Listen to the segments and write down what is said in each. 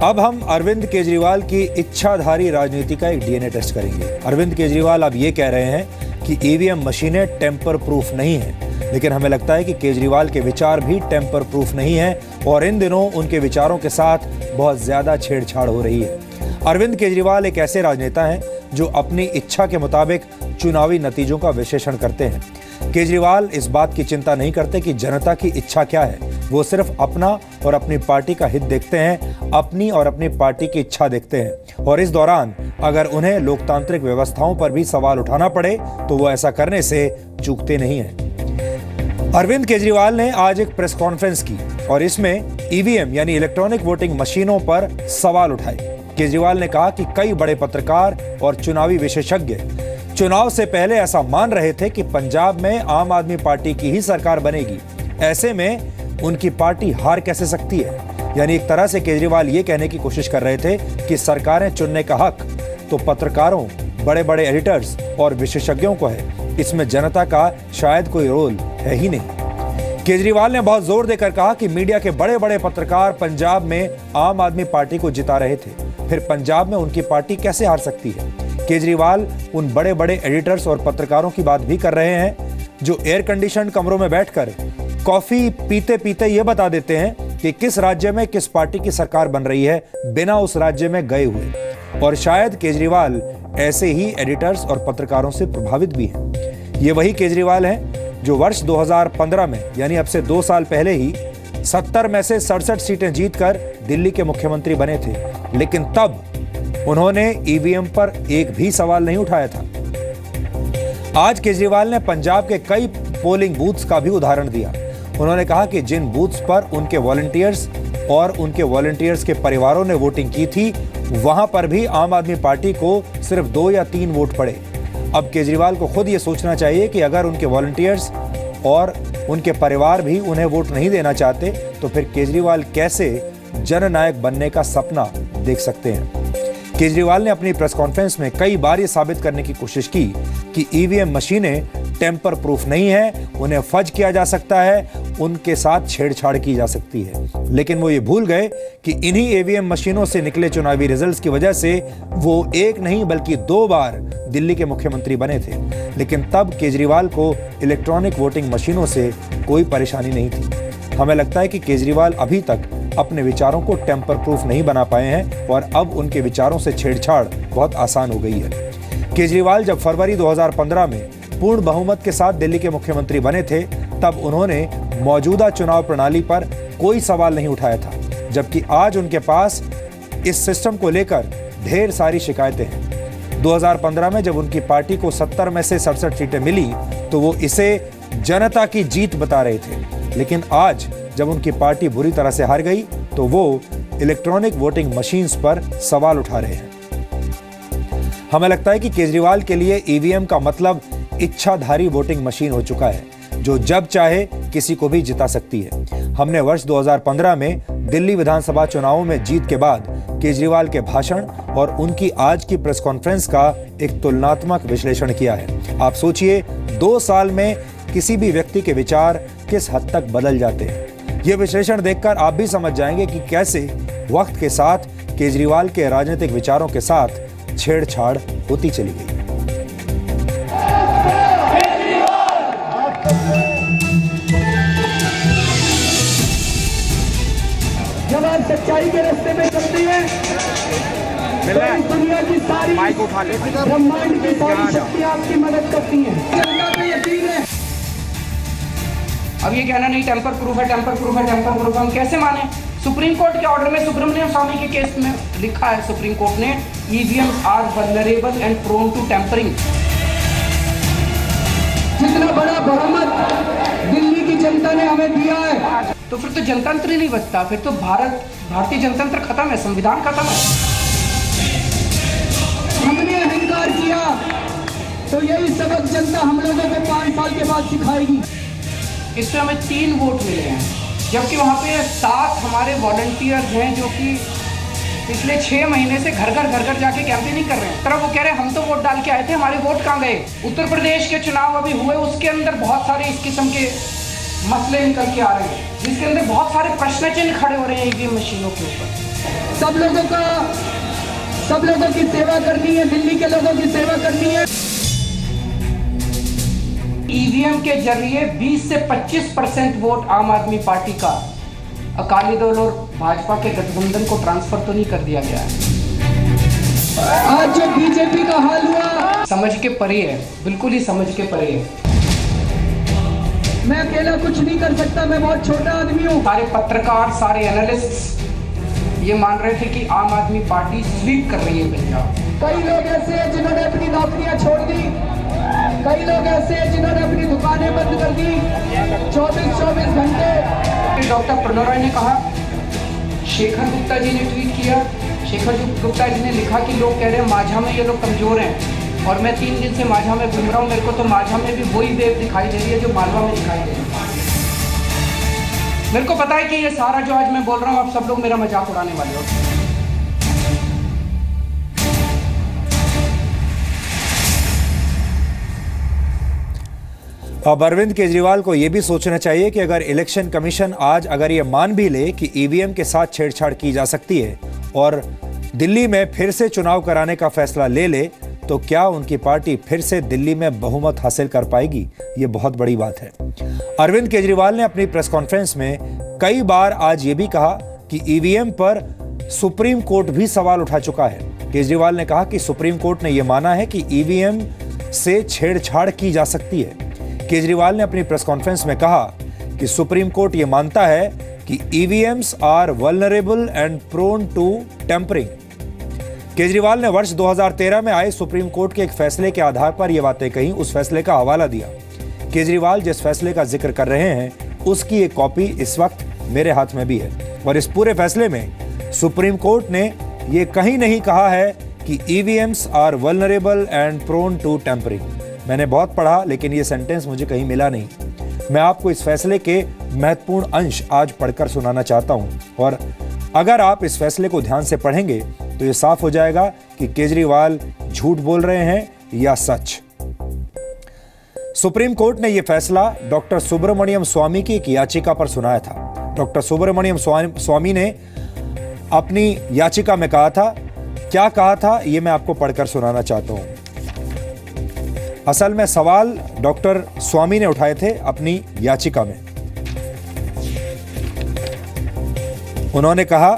अब हम अरविंद केजरीवाल की इच्छाधारी राजनीति का एक डीएनए टेस्ट करेंगे। अरविंद केजरीवाल अब ये कह रहे हैं कि ईवीएम मशीनें टेम्पर प्रूफ नहीं हैं, लेकिन हमें लगता है कि केजरीवाल के विचार भी टेम्पर प्रूफ नहीं हैं और इन दिनों उनके विचारों के साथ बहुत ज्यादा छेड़छाड़ हो रही है। अरविंद केजरीवाल एक ऐसे राजनेता हैं जो अपनी इच्छा के मुताबिक चुनावी नतीजों का विश्लेषण करते हैं। केजरीवाल इस बात की चिंता नहीं करते कि जनता की इच्छा क्या है, वो सिर्फ अपना और अपनी पार्टी का हित देखते हैं, अपनी और अपनी पार्टी की इच्छा देखते हैं और इस दौरान अगर उन्हें लोकतांत्रिक व्यवस्थाओं पर भी सवाल उठाना पड़े तो वो ऐसा करने से चूकते नहीं हैं। अरविंद केजरीवाल ने आज एक प्रेस कॉन्फ्रेंस की और इसमें ईवीएम यानी इलेक्ट्रॉनिक वोटिंग मशीनों पर सवाल उठाए। केजरीवाल ने कहा कि कई बड़े पत्रकार और चुनावी विशेषज्ञ चुनाव से पहले ऐसा मान रहे थे कि पंजाब में आम आदमी पार्टी की ही सरकार बनेगी, ऐसे में उनकी पार्टी हार कैसे सकती है। यानी एक तरह से केजरीवाल ये कहने की कोशिश कर रहे थे कि सरकारें चुनने का हक तो पत्रकारों, बड़े बड़े एडिटर्स और विशेषज्ञों को है, इसमें जनता का शायद कोई रोल है ही नहीं। केजरीवाल ने बहुत जोर देकर कहा कि मीडिया के बड़े बड़े पत्रकार पंजाब में आम आदमी पार्टी को जिता रहे थे, फिर पंजाब में उनकी पार्टी कैसे हार सकती है। केजरीवाल उन बड़े बड़े एडिटर्स और पत्रकारों की बात भी कर रहे हैं जो एयर कंडीशन कमरों में बैठकर कॉफी पीते पीते ये बता देते हैं कि किस राज्य में किस पार्टी की सरकार बन रही है बिना उस राज्य में गए हुए। और शायद केजरीवाल ऐसे ही एडिटर्स और पत्रकारों से प्रभावित भी हैं। ये वही केजरीवाल हैं जो वर्ष 2015 में यानी अब से 2 साल पहले ही 70 में से 67 सीटें जीतकर दिल्ली के मुख्यमंत्री बने थे, लेकिन तब उन्होंने ईवीएम पर एक भी सवाल नहीं उठाया था। आज केजरीवाल ने पंजाब के कई पोलिंग बूथ्स का भी उदाहरण दिया। उन्होंने कहा कि जिन बूथ्स पर उनके वॉलंटियर्स और उनके वॉलंटियर्स के परिवारों ने वोटिंग की थी, वहां पर भी आम आदमी पार्टी को सिर्फ 2 या 3 वोट पड़े। अब केजरीवाल को खुद ये सोचना चाहिए कि अगर उनके वॉलंटियर्स और उनके परिवार भी उन्हें वोट नहीं देना चाहते तो फिर केजरीवाल कैसे जननायक बनने का सपना देख सकते हैं। केजरीवाल ने अपनी प्रेस कॉन्फ्रेंस में कई बार ये साबित करने की कोशिश की कि ईवीएम मशीनें टेम्पर प्रूफ नहीं है, उन्हें फज किया जा सकता है, उनके साथ छेड़छाड़ की जा सकती है, लेकिन वो ये भूल गए कि इन्हीं ईवीएम मशीनों से निकले चुनावी रिजल्ट्स की वजह से वो एक नहीं बल्कि 2 बार दिल्ली के मुख्यमंत्री बने थे। लेकिन तब केजरीवाल को इलेक्ट्रॉनिक वोटिंग मशीनों से कोई परेशानी नहीं थी। हमें लगता है कि केजरीवाल अभी तक अपने विचारों को टेम्पर प्रूफ नहीं बना पाए हैं और अब उनके विचारों से छेड़छाड़ बहुत आसान हो गई है। केजरीवाल जब फरवरी 2015 में पूर्ण बहुमत के साथ दिल्ली के मुख्यमंत्री बने थे, तब उन्होंने मौजूदा चुनाव प्रणाली पर कोई सवाल नहीं उठाया था, जबकि आज उनके पास इस सिस्टम को लेकर ढेर सारी शिकायतें हैं। 2015 में जब उनकी पार्टी को 70 में से 67 सीटें मिली तो वो इसे जनता की जीत बता रहे थे, लेकिन आज जब उनकी पार्टी बुरी तरह से हार गई तो वो इलेक्ट्रॉनिक वोटिंग मशीन्स पर सवाल उठा रहे हैं। हमें लगता है कि केजरीवाल के लिए ईवीएम का मतलब इच्छाधारी वोटिंग मशीन हो चुका है, जो जब चाहे किसी को भी जिता सकती है। हमने वर्ष 2015 में दिल्ली विधानसभा चुनावों में जीत के बाद केजरीवाल के भाषण और उनकी आज की प्रेस कॉन्फ्रेंस का एक तुलनात्मक विश्लेषण किया है। आप सोचिए 2 साल में किसी भी व्यक्ति के विचार किस हद तक बदल जाते हैं। यह विश्लेषण देखकर आप भी समझ जाएंगे कि कैसे वक्त के साथ केजरीवाल के राजनीतिक विचारों के साथ छेड़छाड़ होती चली गई। जब आप सच्चाई के रास्ते में चलते हैं तो इस दुनिया की सारी ब्रह्मांड की सारी शक्तियां आपकी मदद करती हैं। अल्लाह पे यकीन है। अब ये कहना नहीं टेम्पर प्रूफ है, टेम्पर प्रूफ है, टेम्पर प्रूफ है, हम कैसे माने? सुप्रीम कोर्ट के ऑर्डर में सुब्रमण्यम स्वामी के केस में लिखा है, सुप्रीम कोर्ट ने EVM are vulnerable and prone to tampering. जितना बड़ा बहुमत दिल्ली की जनता ने हमें दिया है तो फिर तो जनतंत्र ही नहीं बचता, फिर तो भारतीय जनतंत्र खत्म है, संविधान खत्म है। हमने अहंकार किया तो यही सबक जनता हम लोगों को 5 साल के बाद सिखाएगी। इसमें हमें 3 वोट मिले हैं, जबकि वहाँ पे 7 हमारे वॉलंटियर्स हैं जो कि पिछले 6 महीने से घर घर जाके कैंपेनिंग कर रहे हैं। तरह वो कह रहे हैं हम तो वोट डाल के आए थे, हमारे वोट कहाँ गए? उत्तर प्रदेश के चुनाव अभी हुए, उसके अंदर बहुत सारे इस किस्म के मसले निकल के आ रहे हैं, जिसके अंदर बहुत सारे प्रश्न चिन्ह खड़े हो रहे हैं ईवीएम मशीनों के ऊपर। सब लोगों की सेवा करनी है, दिल्ली के लोगों की सेवा करनी है। ईवीएम के जरिए 20 से 25% वोट आम आदमी पार्टी का अकाली दल और भाजपा के गठबंधन को ट्रांसफर तो नहीं कर दिया गया है। आज जो बीजेपी का हाल हुआ, समझ के परे है, बिल्कुल ही समझ के परे है। मैं अकेला कुछ नहीं कर सकता, मैं बहुत छोटा आदमी हूँ। सारे पत्रकार, सारे एनालिस्ट्स ये मान रहे थे कि आम आदमी पार्टी स्वीप कर रही है पंजाब। कई लोग ऐसे हैं जिन्होंने अपनी नौकरियां छोड़ दी, कई लोग ऐसे हैं जिन्होंने अपनी दुकानें बंद कर दी 24-24 घंटे। डॉक्टर प्रणव राय ने कहा, शेखर गुप्ता जी ने ट्वीट किया, शेखर गुप्ता जी ने लिखा कि लोग कह रहे हैं माझा में ये लोग कमजोर हैं, और मैं 3 दिन से माझा में घूम रहा हूँ, मेरे को तो माझा में भी वही वेव दिखाई दे रही है जो मालवा में दिखाई दे रही है। मेरे को पता है कि ये सारा जो आज मैं बोल रहा हूँ आप सब लोग मेरा मजाक उड़ाने वाले हो। अब अरविंद केजरीवाल को यह भी सोचना चाहिए कि अगर इलेक्शन कमीशन आज अगर ये मान भी ले कि ईवीएम के साथ छेड़छाड़ की जा सकती है और दिल्ली में फिर से चुनाव कराने का फैसला ले ले, तो क्या उनकी पार्टी फिर से दिल्ली में बहुमत हासिल कर पाएगी? ये बहुत बड़ी बात है। अरविंद केजरीवाल ने अपनी प्रेस कॉन्फ्रेंस में कई बार आज ये भी कहा कि ईवीएम पर सुप्रीम कोर्ट भी सवाल उठा चुका है। केजरीवाल ने कहा कि सुप्रीम कोर्ट ने यह माना है कि ईवीएम से छेड़छाड़ की जा सकती है। केजरीवाल ने अपनी प्रेस कॉन्फ्रेंस में कहा कि सुप्रीम कोर्ट यह मानता है कि EVMs are vulnerable and prone to tampering. Kejriwal ने वर्ष 2013 में आए सुप्रीम कोर्ट के एक फैसले के आधार पर यह बातें कही, उस फैसले का हवाला दिया। केजरीवाल जिस फैसले का जिक्र कर रहे हैं उसकी एक कॉपी इस वक्त मेरे हाथ में भी है, और इस पूरे फैसले में सुप्रीम कोर्ट ने यह कहीं नहीं कहा है कि EVMs are vulnerable and prone to tampering. मैंने बहुत पढ़ा लेकिन यह सेंटेंस मुझे कहीं मिला नहीं। मैं आपको इस फैसले के महत्वपूर्ण अंश आज पढ़कर सुनाना चाहता हूं, और अगर आप इस फैसले को ध्यान से पढ़ेंगे तो यह साफ हो जाएगा कि केजरीवाल झूठ बोल रहे हैं या सच। सुप्रीम कोर्ट ने यह फैसला डॉक्टर सुब्रमण्यम स्वामी की एक याचिका पर सुनाया था। डॉक्टर सुब्रमण्यम स्वामी ने अपनी याचिका में कहा था, क्या कहा था यह मैं आपको पढ़कर सुनाना चाहता हूं। असल में सवाल डॉक्टर स्वामी ने उठाए थे अपनी याचिका में। उन्होंने कहा,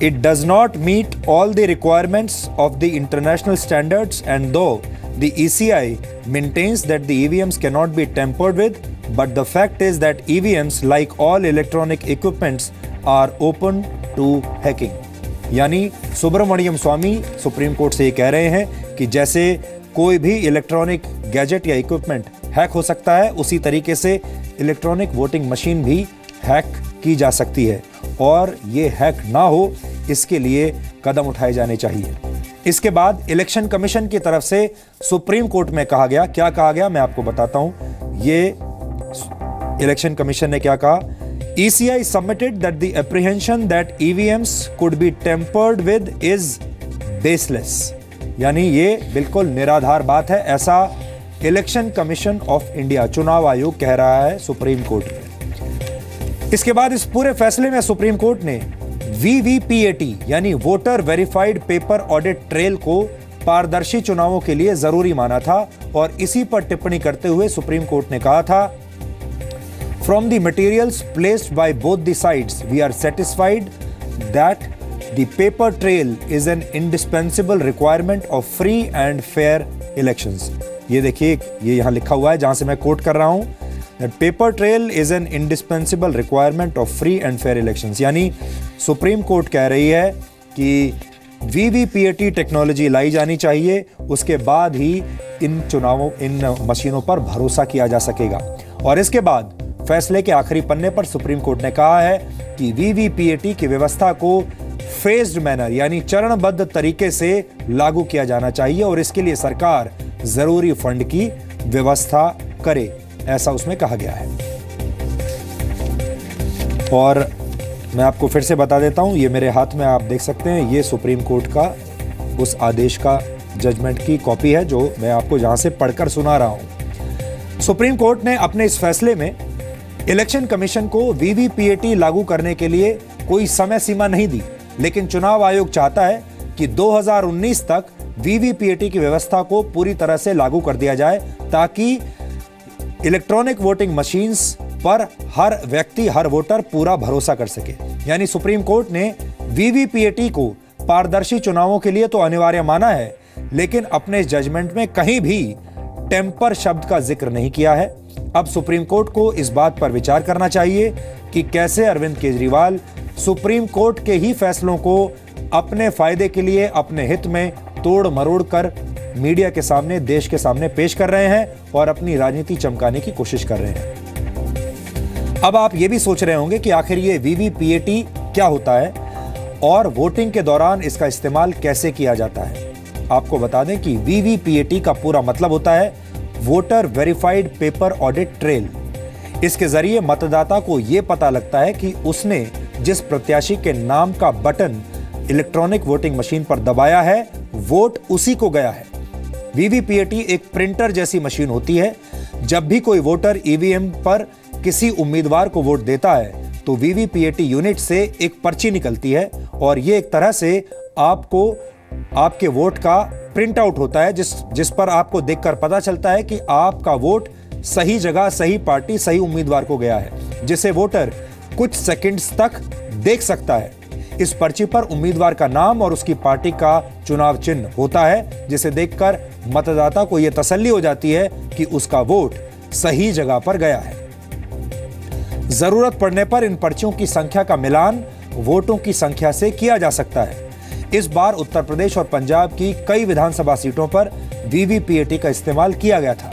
it does not meet all the requirements of the international standards and though the ECI maintains that the EVMs cannot be tampered with, but the fact is that EVMs, like all electronic equipments, are open to hacking. यानी सुब्रमण्यम स्वामी supreme court से ये कह रहे हैं कि जैसे कोई भी इलेक्ट्रॉनिक गैजेट या इक्विपमेंट हैक हो सकता है, उसी तरीके से इलेक्ट्रॉनिक वोटिंग मशीन भी हैक की जा सकती है, और ये हैक ना हो इसके लिए कदम उठाए जाने चाहिए। इसके बाद इलेक्शन कमीशन की तरफ से सुप्रीम कोर्ट में कहा गया, क्या कहा गया मैं आपको बताता हूं। ये इलेक्शन कमीशन ने क्या कहा, ECI submitted that the apprehension that EVMs could be tampered with is baseless। यानी ये बिल्कुल निराधार बात है, ऐसा इलेक्शन कमीशन ऑफ इंडिया, चुनाव आयोग कह रहा है सुप्रीम कोर्ट में। इसके बाद इस पूरे फैसले में सुप्रीम कोर्ट ने VVPAT यानी voter verified paper audit trail को पारदर्शी चुनावों के लिए जरूरी माना था, और इसी पर टिप्पणी करते हुए सुप्रीम कोर्ट ने कहा था, from the materials placed by both the sides we are satisfied that the paper trail is an indispensable requirement of free and fair elections. ये देखिए, ये यहां लिखा हुआ है जहां से मैं कोट कर रहा हूं, that paper trail is an indispensable requirement of free and fair elections। यानी सुप्रीम कोर्ट कह रही है कि VVPAT टेक्नोलॉजी लाई जानी चाहिए, उसके बाद ही इन चुनावों, इन मशीनों पर भरोसा किया जा सकेगा। और इसके बाद फैसले के आखिरी पन्ने पर सुप्रीम कोर्ट ने कहा है कि VVPAT की व्यवस्था को फेज्ड मैनर यानी चरणबद्ध तरीके से लागू किया जाना चाहिए, और इसके लिए सरकार जरूरी फंड की व्यवस्था करे, ऐसा उसमें कहा गया है। और मैं आपको फिर से बता देता हूं, ये मेरे हाथ में आप देख सकते हैं, ये सुप्रीम कोर्ट का उस आदेश का जजमेंट की कॉपी है जो मैं आपको जहां से पढ़कर सुना रहा हूं। सुप्रीम कोर्ट ने अपने इस फैसले में इलेक्शन कमीशन को वीवीपीएटी लागू करने के लिए कोई समय सीमा नहीं दी, लेकिन चुनाव आयोग चाहता है कि 2019 तक वीवीपीएटी की व्यवस्था को पूरी तरह से लागू कर दिया जाए, ताकि इलेक्ट्रॉनिक वोटिंग मशीन्स पर हर व्यक्ति, हर वोटर पूरा भरोसा कर सके। यानी सुप्रीम कोर्ट ने वीवीपीएटी को पारदर्शी चुनावों के लिए तो अनिवार्य माना है, लेकिन अपने जजमेंट में कहीं भी टेम्पर शब्द का जिक्र नहीं किया है। अब सुप्रीम कोर्ट को इस बात पर विचार करना चाहिए कि कैसे अरविंद केजरीवाल सुप्रीम कोर्ट के ही फैसलों को अपने फायदे के लिए, अपने हित में तोड़ मरोड़ कर मीडिया के सामने, देश के सामने पेश कर रहे हैं और अपनी राजनीति चमकाने की कोशिश कर रहे हैं। अब आप ये भी सोच रहे होंगे कि आखिर ये वीवीपीएटी क्या होता है और वोटिंग के दौरान इसका इस्तेमाल कैसे किया जाता है। आपको बता दें कि वीवीपीएटी का पूरा मतलब होता है voter verified paper audit trail. इसके जरिए मतदाता को यह पता लगता है कि उसने जिस प्रत्याशी के नाम का बटन इलेक्ट्रॉनिक वोटिंग मशीन पर दबाया है, वोट उसी को गया है। वीवीपीएटी एक प्रिंटर जैसी मशीन होती है। जब भी कोई वोटर ईवीएम पर किसी उम्मीदवार को वोट देता है तो वीवीपीएटी यूनिट से एक पर्ची निकलती है और ये एक तरह से आपको आपके वोट का प्रिंट आउट होता है, जिस पर आपको देखकर पता चलता है कि आपका वोट सही जगह, सही पार्टी, सही उम्मीदवार को गया है, जिसे वोटर कुछ सेकंड्स तक देख सकता है। इस पर्ची पर उम्मीदवार का नाम और उसकी पार्टी का चुनाव चिन्ह होता है, जिसे देखकर मतदाता को यह तसल्ली हो जाती है कि उसका वोट सही जगह पर गया है। जरूरत पड़ने पर इन पर्चियों की संख्या का मिलान वोटों की संख्या से किया जा सकता है। इस बार उत्तर प्रदेश और पंजाब की कई विधानसभा सीटों पर वीवीपीएटी का इस्तेमाल किया गया था।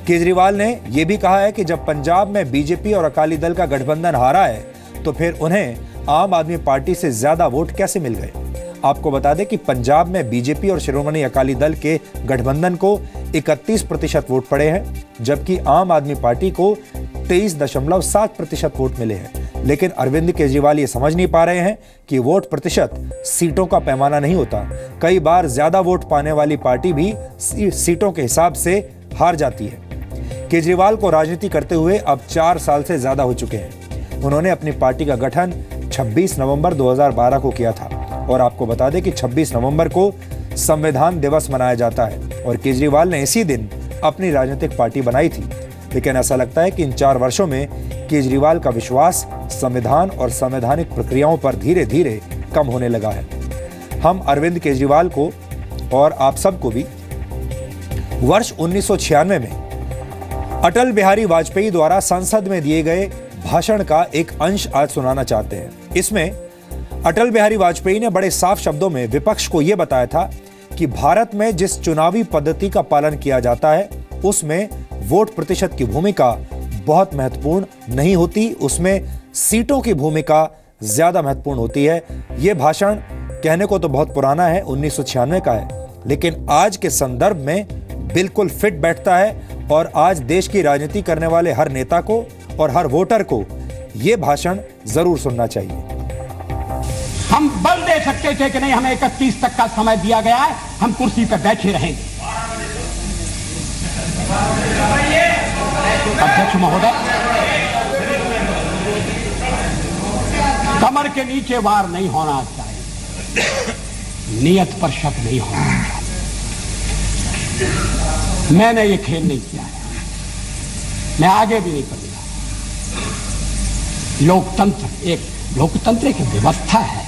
केजरीवाल ने यह भी कहा है कि जब पंजाब में बीजेपी और अकाली दल का गठबंधन हारा है, तो फिर उन्हें आम आदमी पार्टी से ज्यादा वोट कैसे मिल गए। आपको बता दें कि पंजाब में बीजेपी और शिरोमणि अकाली दल के गठबंधन को 31% वोट पड़े हैं, जबकि आम आदमी पार्टी को 23.7% वोट मिले हैं। लेकिन अरविंद केजरीवाल ये समझ नहीं पा रहे हैं कि वोट प्रतिशत सीटों का पैमाना नहीं होता। कई बार ज्यादा वोट पाने वाली पार्टी भी सीटों के हिसाब से हार जाती है। केजरीवाल को राजनीति करते हुए अब 4 साल से ज्यादा हो चुके हैं। उन्होंने अपनी पार्टी का गठन 26 नवंबर 2012 को किया था और आपको बता दें कि 26 नवंबर को संविधान दिवस मनाया जाता है और केजरीवाल ने इसी दिन अपनी राजनीतिक पार्टी बनाई थी। लेकिन ऐसा लगता है कि इन 4 वर्षों में केजरीवाल का विश्वास संविधान और संवैधानिक प्रक्रियाओं पर धीरे धीरे कम होने लगा है। हम अरविंद केजरीवाल को और आप सबको भी वर्ष 1996 में अटल बिहारी वाजपेयी द्वारा संसद में दिए गए भाषण का एक अंश आज सुनाना चाहते हैं। इसमें अटल बिहारी वाजपेयी ने बड़े साफ शब्दों में विपक्ष को यह बताया था कि भारत में जिस चुनावी पद्धति का पालन किया जाता है, उसमें वोट प्रतिशत की भूमिका बहुत महत्वपूर्ण नहीं होती, उसमें सीटों की भूमिका ज्यादा महत्वपूर्ण होती है। यह भाषण कहने को तो बहुत पुराना है, 1996 का है, लेकिन आज के संदर्भ में बिल्कुल फिट बैठता है और आज देश की राजनीति करने वाले हर नेता को और हर वोटर को यह भाषण जरूर सुनना चाहिए। हम बल दे सकते थे कि नहीं, हमें 31 तक का समय दिया गया है, हम कुर्सी पर बैठे रहेंगे। अध्यक्ष महोदय, कमर के नीचे वार नहीं होना चाहिए, नियत पर शक नहीं होना चाहिए। मैंने ये खेल नहीं किया है, मैं आगे भी नहीं करूंगा। लोकतंत्र एक व्यवस्था है।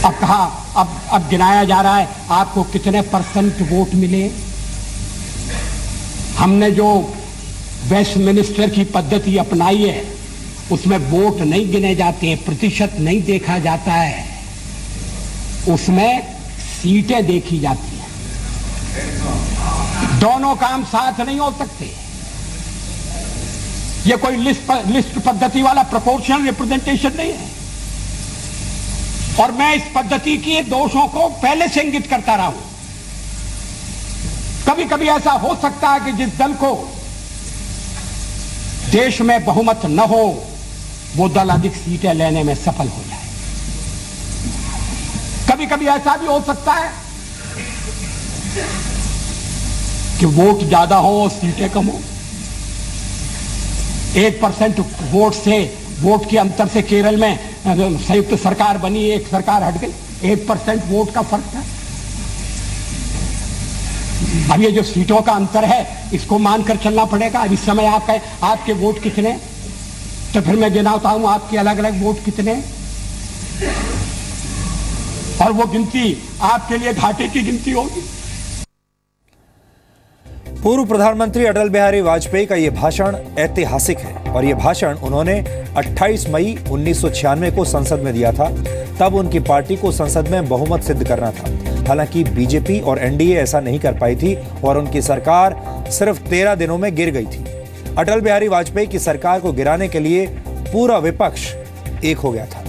अब कहा, अब गिनाया जा रहा है आपको कितने % वोट मिले। हमने जो वेस्टमिनिस्टर की पद्धति अपनाई है उसमें वोट नहीं गिने जाते हैं, प्रतिशत नहीं देखा जाता है, उसमें सीटें देखी जाती हैं। दोनों काम साथ नहीं हो सकते। ये कोई लिस्ट पद्धति वाला प्रोपोर्शनल रिप्रेजेंटेशन नहीं है। और मैं इस पद्धति के दोषों को पहले से इंगित करता रहा हूं। कभी कभी ऐसा हो सकता है कि जिस दल को देश में बहुमत न हो, वो दल अधिक सीटें लेने में सफल हो जाए। कभी कभी ऐसा भी हो सकता है कि वोट ज्यादा हो और सीटें कम हो। 1% वोट के अंतर से केरल में संयुक्त सरकार बनी, एक सरकार हट गई। 1% वोट का फर्क था। अब ये जो सीटों का अंतर है इसको मानकर चलना पड़ेगा। अब इस समय आपके वोट कितने, तो फिर मैं गिनाता हूं आपके अलग अलग वोट कितने, और वो गिनती आपके लिए घाटे की गिनती होगी। पूर्व प्रधानमंत्री अटल बिहारी वाजपेयी का यह भाषण ऐतिहासिक है और यह भाषण उन्होंने 28 मई 1996 को संसद में दिया था। तब उनकी पार्टी को संसद में बहुमत सिद्ध करना था। हालांकि बीजेपी और एनडीए ऐसा नहीं कर पाई थी और उनकी सरकार सिर्फ 13 दिनों में गिर गई थी। अटल बिहारी वाजपेयी की सरकार को गिराने के लिए पूरा विपक्ष एक हो गया था।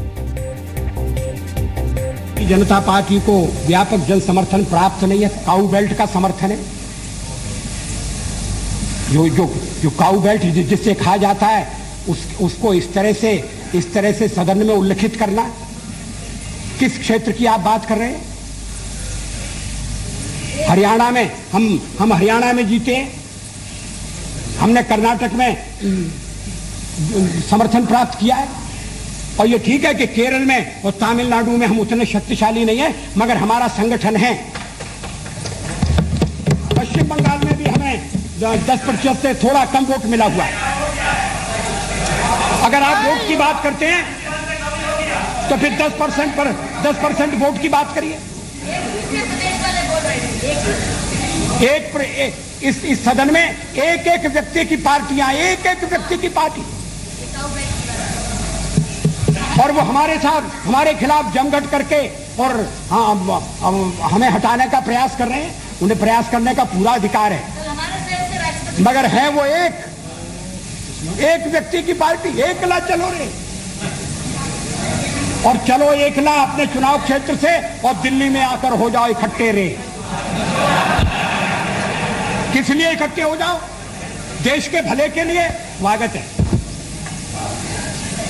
जनता पार्टी को व्यापक जन समर्थन प्राप्त नहीं है, काऊ बेल्ट का समर्थन है। जो काऊ बेल्ट जिससे कहा जाता है उसको इस तरह से सदन में उल्लेखित करना। किस क्षेत्र की आप बात कर रहे हैं? हरियाणा में हम हरियाणा में जीते, हमने कर्नाटक में समर्थन प्राप्त किया है, और ये ठीक है कि केरल में और तमिलनाडु में हम उतने शक्तिशाली नहीं है, मगर हमारा संगठन है। पश्चिम बंगाल में भी हमें 10% से थोड़ा कम वोट मिला हुआ है। अगर आप वोट की बात करते हैं तो फिर 10% वोट की बात करिए। इस सदन में एक व्यक्ति की पार्टियां, एक व्यक्ति की पार्टी, और वो हमारे खिलाफ जमघट करके और हमें हटाने का प्रयास कर रहे हैं। उन्हें प्रयास करने का पूरा अधिकार है, मगर है वो एक व्यक्ति की पार्टी। एकला चलो रे, और चलो एकला अपने चुनाव क्षेत्र से और दिल्ली में आकर हो जाओ इकट्ठे रे। किस लिए इकट्ठे हो जाओ? देश के भले के लिए। स्वागत है,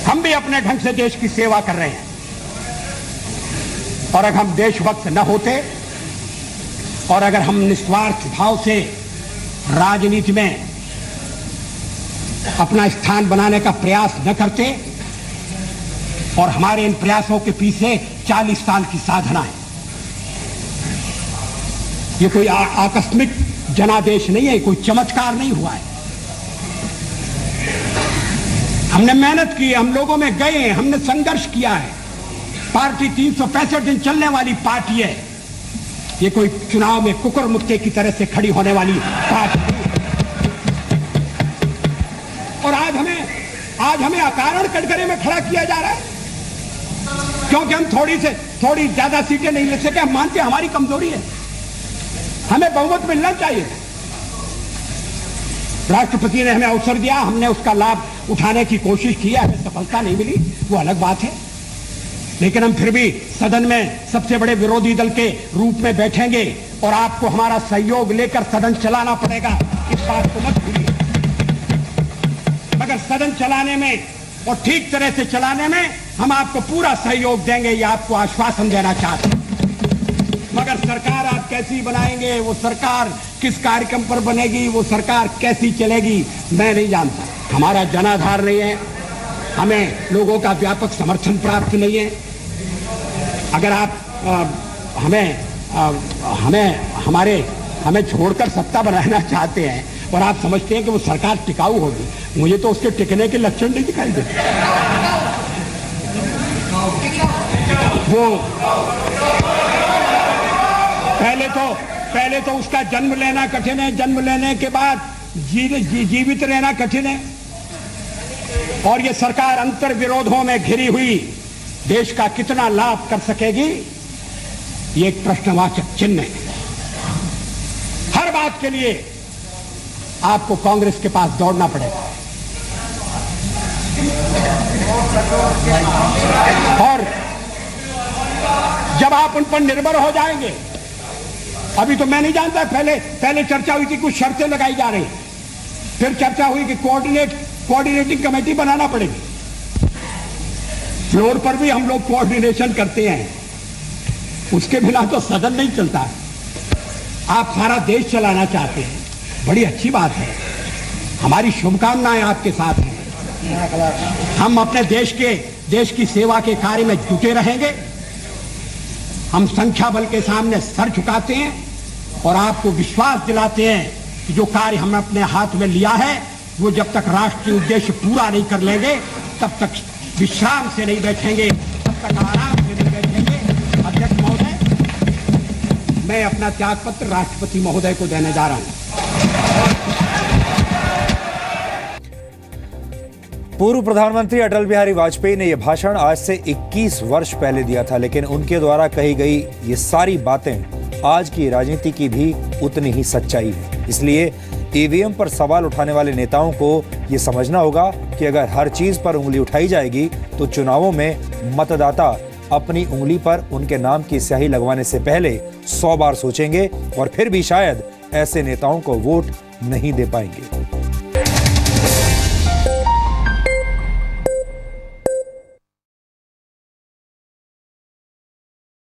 हम भी अपने ढंग से देश की सेवा कर रहे हैं, और अगर हम देशभक्त न होते और अगर हम निस्वार्थ भाव से राजनीति में अपना स्थान बनाने का प्रयास न करते, और हमारे इन प्रयासों के पीछे 40 साल की साधना है। ये कोई आकस्मिक जनादेश नहीं है, कोई चमत्कार नहीं हुआ है। हमने मेहनत की, हम लोगों में गए, हमने संघर्ष किया है। पार्टी 365 दिन चलने वाली पार्टी है। ये कोई चुनाव में कुकर मुक्के की तरह से खड़ी होने वाली पार्टी। और आज हमें अकारण कटघरे में खड़ा किया जा रहा है, क्योंकि हम थोड़ी ज्यादा सीटें नहीं ले सके। हम मानते हैं हमारी कमजोरी है, हमें बहुमत मिलना चाहिए। राष्ट्रपति ने हमें अवसर दिया, हमने उसका लाभ उठाने की कोशिश की है, हमें सफलता नहीं मिली, वो अलग बात है। लेकिन हम फिर भी सदन में सबसे बड़े विरोधी दल के रूप में बैठेंगे, और आपको हमारा सहयोग लेकर सदन चलाना पड़ेगा, इस बात को मत भूलिए। मगर सदन चलाने में और ठीक तरह से चलाने में हम आपको पूरा सहयोग देंगे, ये आपको आश्वासन देना चाहते हैं। मगर सरकार आप कैसी बनाएंगे, वो सरकार किस कार्यक्रम पर बनेगी, वो सरकार कैसी चलेगी, मैं नहीं जानता। हमारा जनाधार नहीं है, हमें लोगों का व्यापक समर्थन प्राप्त नहीं है। अगर आप हमें छोड़कर सत्ता बनाना चाहते हैं और आप समझते हैं कि वो सरकार टिकाऊ होगी, मुझे तो उसके टिकने के लक्षण नहीं दिखाई देते। वो पहले तो उसका जन्म लेना कठिन है, जन्म लेने के बाद जीवित रहना कठिन है, और ये सरकार अंतर विरोधों में घिरी हुई देश का कितना लाभ कर सकेगी, ये एक प्रश्नवाचक चिन्ह है। हर बात के लिए आपको कांग्रेस के पास दौड़ना पड़ेगा, और जब आप उन पर निर्भर हो जाएंगे, अभी तो मैं नहीं जानता, पहले चर्चा हुई थी, कुछ शर्तें लगाई जा रही, फिर चर्चा हुई कि कोऑर्डिनेटिंग कमेटी बनाना पड़ेगी। फ्लोर पर भी हम लोग कोऑर्डिनेशन करते हैं, उसके बिना तो सदन नहीं चलता। आप सारा देश चलाना चाहते हैं, बड़ी अच्छी बात है, हमारी शुभकामनाएं आपके साथ हैं। हम अपने देश की सेवा के कार्य में जुटे रहेंगे। हम संख्या बल के सामने सर झुकाते हैं और आपको विश्वास दिलाते हैं कि जो कार्य हमने अपने हाथ में लिया है वो जब तक राष्ट्रीय उद्देश्य पूरा नहीं कर लेंगे तब तक विश्राम से नहीं बैठेंगे, तब तक आराम से नहीं बैठेंगे। अध्यक्ष महोदय, मैं अपना त्यागपत्र राष्ट्रपति महोदय को देने जा रहा हूं। पूर्व प्रधानमंत्री अटल बिहारी वाजपेयी ने यह भाषण आज से 21 वर्ष पहले दिया था, लेकिन उनके द्वारा कही गई ये सारी बातें आज की राजनीति की भी उतनी ही सच्चाई है। इसलिए ईवीएम पर सवाल उठाने वाले नेताओं को ये समझना होगा कि अगर हर चीज पर उंगली उठाई जाएगी तो चुनावों में मतदाता अपनी उंगली पर उनके नाम की स्याही लगवाने से पहले 100 बार सोचेंगे और फिर भी शायद ऐसे नेताओं को वोट नहीं दे पाएंगे।